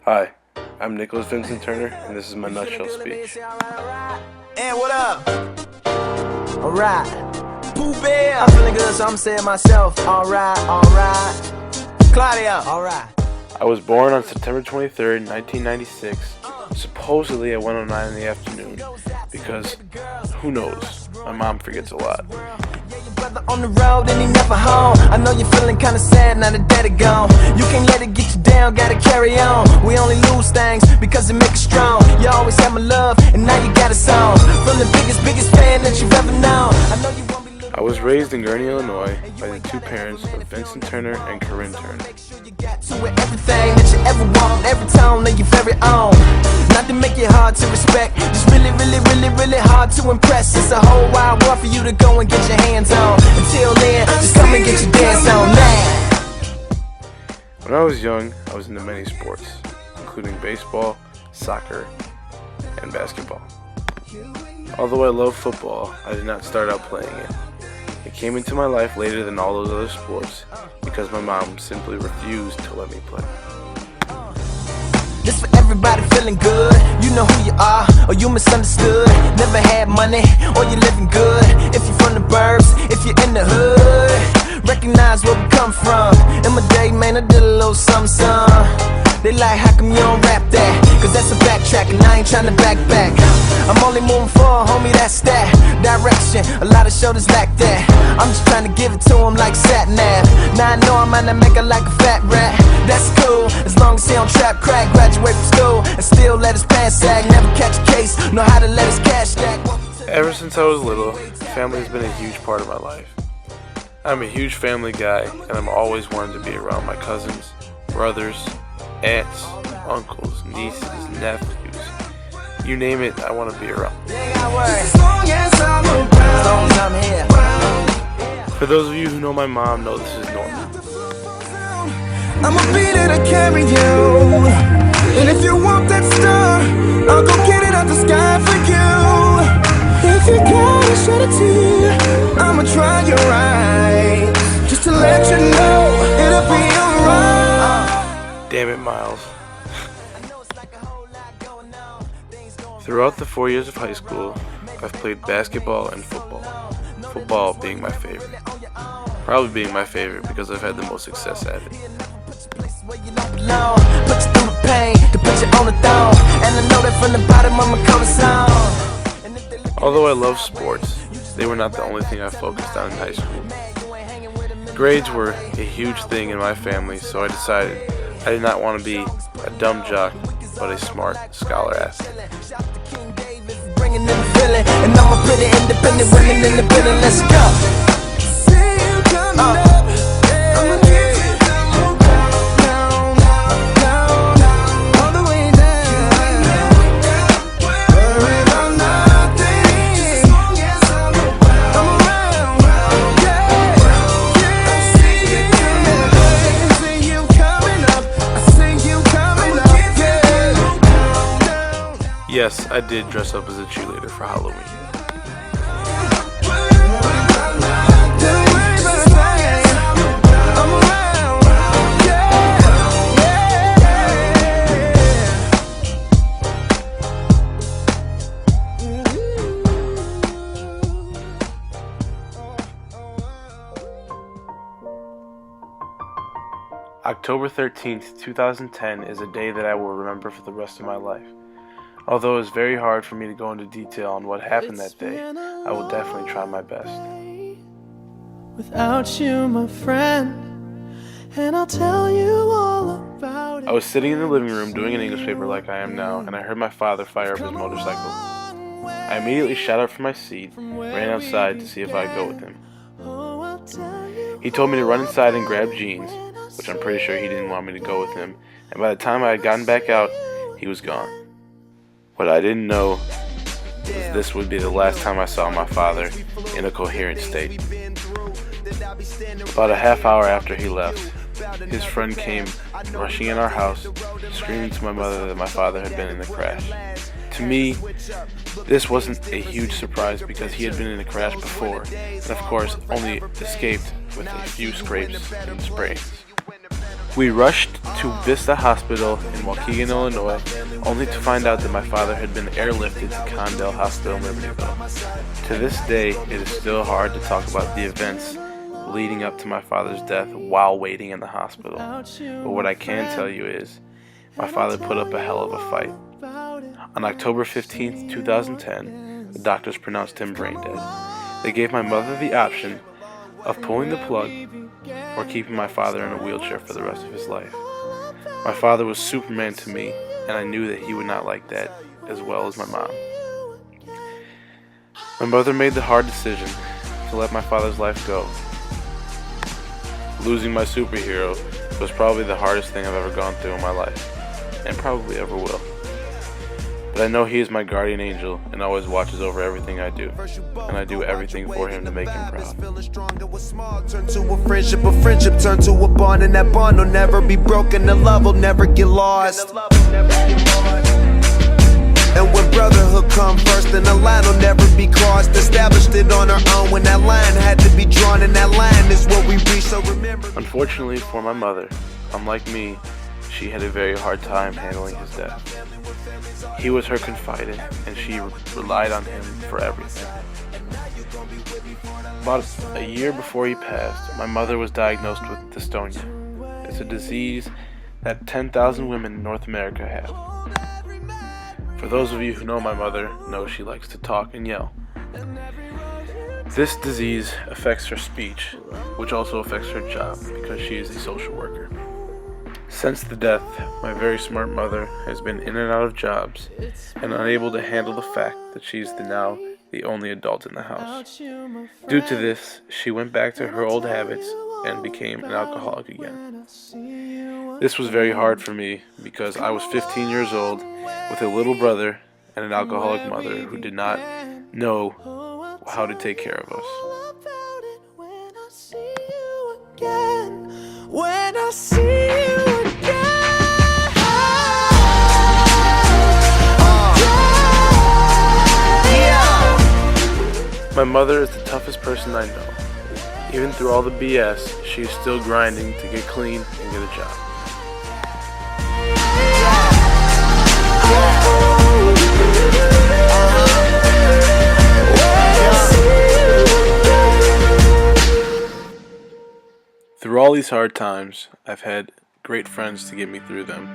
Hi, I'm Nicholas Vincent Turner, and this is my nutshell speech. And what up? Alright. Pooh Bear. I'm feeling good, so I'm saying myself. Alright. Claudia. Alright. I was born on September 23rd, 1996, supposedly at 1:09 in the afternoon, because, who knows, my mom forgets a lot. Brother on the road and he never home. I know you're feeling kinda sad now that daddy gone. You can't let it get you down, gotta carry on. We only lose things because it makes us strong. You always had my love and now you got a song. From the biggest fan that you've ever known. I know you won't be looking. I was raised in Gurnee, Illinois by the two parents of Vincent Turner and Corinne Turner. Make sure you got to it, everything that you ever want, every tone of your very own. Not to make it hard to respect, just really hard to impress. It's a whole wide world for you to go and get your hands on. Until then, just come and get your dance on now. When I was young, I was into many sports, including baseball, soccer, and basketball. Although I love football, I did not start out playing it. It came into my life later than all those other sports because my mom simply refused to let me play. This for everybody feeling good. You know who you are, or you misunderstood. Never had money, or you living good. If you're from the burbs, if you're in the hood, recognize where we come from. In my day, man, I did a little something. They like, how come you don't rap that? Cause that's a backtrack, and I ain't tryna back. I'm only moving forward, homie, that's that direction. A lot of shoulders lack that. I'm just trying to give it to him like sat-nav. Now I know I'm gonna make it like a fat rat. That's cool, as long as he don't trap crack. Graduate from school, and still let his pants sag. Never catch a case, know how to let his cash stack. Ever since I was little, family has been a huge part of my life. I'm a huge family guy, and I'm always wanted to be around my cousins, brothers, aunts, uncles, nieces, nephews. You name it, I want to be around. For those of you who know my mom, know this is normal. I'ma be there to carry you. And if you want that star, I'll go get it out the sky for you. If you gotta shed a tear, I'ma try you right. Just to let you know, it'll be alright. Damn it, Miles. Throughout the 4 years of high school, I've played basketball and football. Football being my favorite. Probably being my favorite because I've had the most success at it. Although I love sports, they were not the only thing I focused on in high school. Grades were a huge thing in my family, so I decided I did not want to be a dumb jock, but a smart scholar athlete. And I'm a pretty independent women in the building, let's go. Yes, I did dress up as a cheerleader for Halloween. October 13th, 2010 is a day that I will remember for the rest of my life. Although it's very hard for me to go into detail on what happened that day, I will definitely try my best. Without you, my friend, and I'll tell you all about it. I was sitting in the living room doing an English paper like I am now, and I heard my father fire up his motorcycle. I immediately shot up from my seat, ran outside to see if I'd go with him. He told me to run inside and grab jeans, which I'm pretty sure he didn't want me to go with him, and by the time I had gotten back out, he was gone. What I didn't know was this would be the last time I saw my father in a coherent state. About a half hour after he left, his friend came rushing in our house, screaming to my mother that my father had been in a crash. To me, this wasn't a huge surprise because he had been in a crash before, and of course only escaped with a few scrapes and sprains. We rushed to Vista Hospital in Waukegan, Illinois, only to find out that my father had been airlifted to Condell Hospital in Libertyville. To this day, it is still hard to talk about the events leading up to my father's death while waiting in the hospital. But what I can tell you is, my father put up a hell of a fight. On October 15th, 2010, the doctors pronounced him brain dead. They gave my mother the option of pulling the plug or keeping my father in a wheelchair for the rest of his life. My father was Superman to me, and I knew that he would not like that, as well as my mom. My mother made the hard decision to let my father's life go. Losing my superhero was probably the hardest thing I've ever gone through in my life, and probably ever will. But I know he is my guardian angel and always watches over everything I do, and I do everything for him to make him proud. Turn to a friendship turn to a bond, and that bond will never be broken, the love will never get lost. And when brotherhood come first, then the line will never be crossed. Established it on our own when that line had to be drawn, and that line is what we reach, so remember. Unfortunately for my mother, unlike me, she had a very hard time handling his death. He was her confidant, and she relied on him for everything. About a year before he passed, my mother was diagnosed with dystonia. It's a disease that 10,000 women in North America have. For those of you who know my mother, know she likes to talk and yell. This disease affects her speech, which also affects her job because she is a social worker. Since the death, my very smart mother has been in and out of jobs and unable to handle the fact that she's now the only adult in the house. Due to this, she went back to her old habits and became an alcoholic again. This was very hard for me because I was 15 years old with a little brother and an alcoholic mother who did not know how to take care of us. When I see you My mother is the toughest person I know. Even through all the BS, she is still grinding to get clean and get a job. Through all these hard times, I've had great friends to get me through them.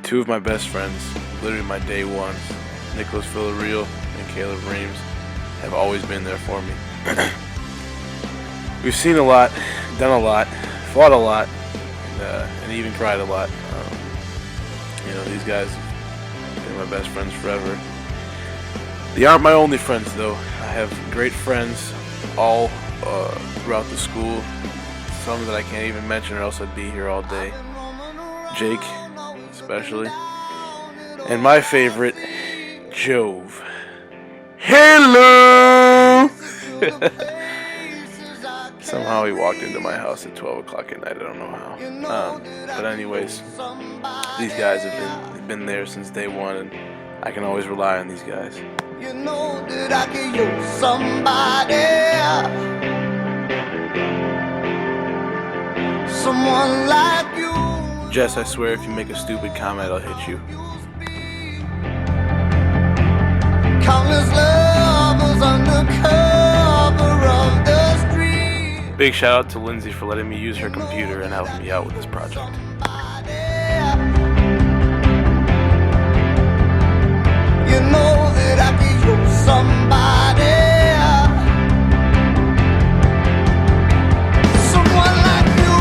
Two of my best friends, literally my day ones, Nicholas Villarreal and Caleb Reams, have always been there for me. We've seen a lot, done a lot, fought a lot, and even cried a lot. These guys have been my best friends forever. They aren't my only friends, though. I have great friends all throughout the school. Some that I can't even mention, or else I'd be here all day. Jake, especially. And my favorite, Jove. Hello! Somehow he walked into my house at 12 o'clock at night. I don't know how. But anyways, these guys have been there since day one, and I can always rely on these guys. You know that I could use somebody, someone like you. Jess, I swear if you make a stupid comment, I'll hit you. Countless lovers under cover of the street. Big shout out to Lindsay for letting me use her computer and helping me out with this project. You know that I could use somebody, someone like you.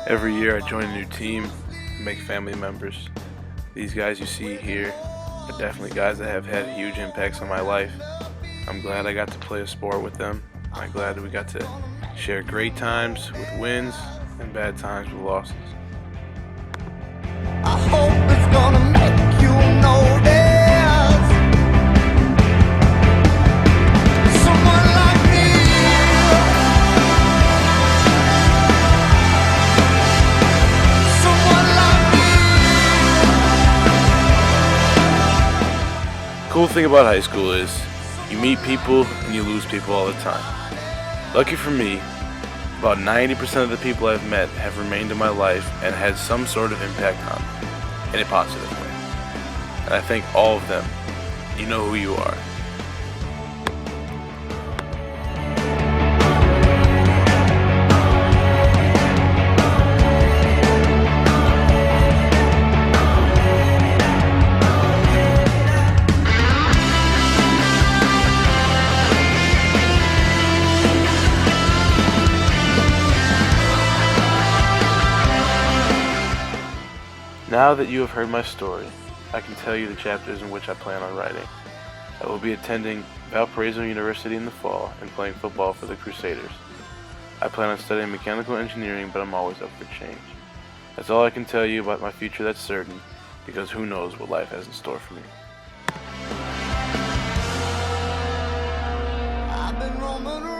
Every year I join a new team, make family members. These guys you see here are definitely guys that have had huge impacts on my life. I'm glad I got to play a sport with them. I'm glad that we got to share great times with wins and bad times with losses. cool thing about high school is you meet people and you lose people all the time. Lucky for me, about 90% of the people I've met have remained in my life and had some sort of impact on me, in a positive way. And I thank all of them. You know who you are. Now that you have heard my story, I can tell you the chapters in which I plan on writing. I will be attending Valparaiso University in the fall and playing football for the Crusaders. I plan on studying mechanical engineering, but I'm always up for change. That's all I can tell you about my future that's certain, because who knows what life has in store for me. I've been roaming around.